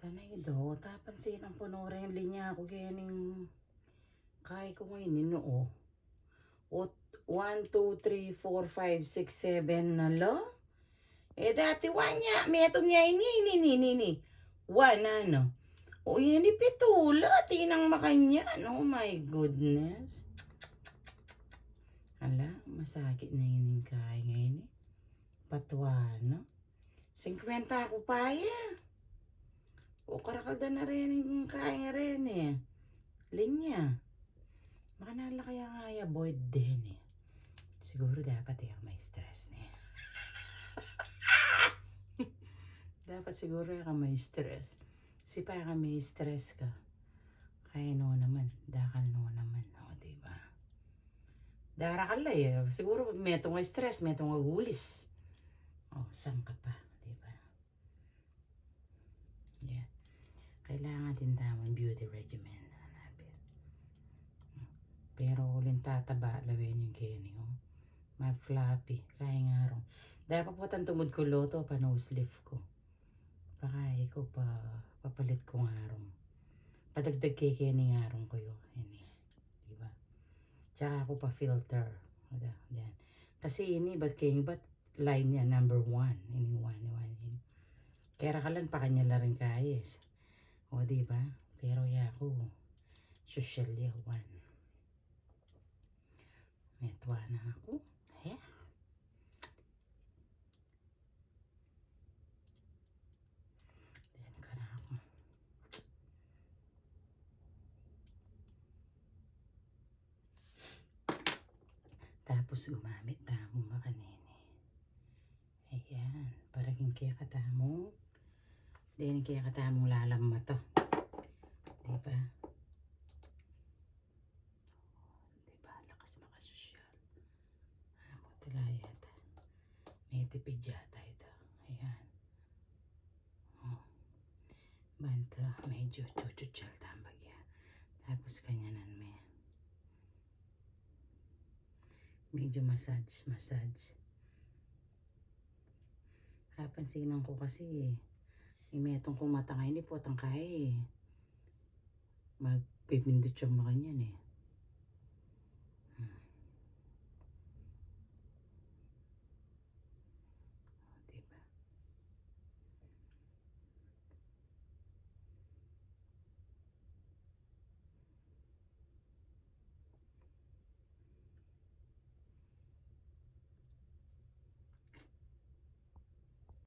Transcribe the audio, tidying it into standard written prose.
Tanay do, tapansin ang puno rin linya ako kaya ning kaya ko ngayon noo. O 1, 2, 3, 4, 5, 6, 7 na lo. Dati wanya, metong niya ini. 1 ano. O yan pitula, tinang makanyan. Oh my goodness. Hala, masakit na yun yung kaya ngayon Patwa, no? 50 ako pa ya. O karakalda na rin yung kaya rin Linya. Baka nala kaya nga void din Siguro dapat may stress dapat siguro may stress. Sipa ka may stress ka. Kaya naman. Dakal naman. O, diba? Darakal siguro metong stress, metong agulis. O, saan ka pa? Diba? Yeah. Kailangan din tamang beauty regimen. Pero uling tataba, lawin yung kini. Mag-floppy. Kaya nga rin. Dapat po tumod ko loto pa no sleeve ko. Pakaya ko papalit ko nga rin. Padagdag kini nga rin ko yun. Diba? Tsaka ako pa filter. Yan. Kasi ba't line niya number 1. Ini 1. Kaya rakalan pa kanya la rin kaya O diba? Pero ako social 1. Metwa na ako. Yeah. Then ka na ako. Tapos gumamit tamong makanini. Ayan. Parang kaya katamong. Then kaya katamong lalamma to. Diba? Tilayat. May tipid yata ito. Ayan. Banta, medyo chuchuchal tambag yan. Tapos kanyanan medyo massage. Kapansinan ko kasi imetong kong matangay ni po tangkay magpipindot yung makanyan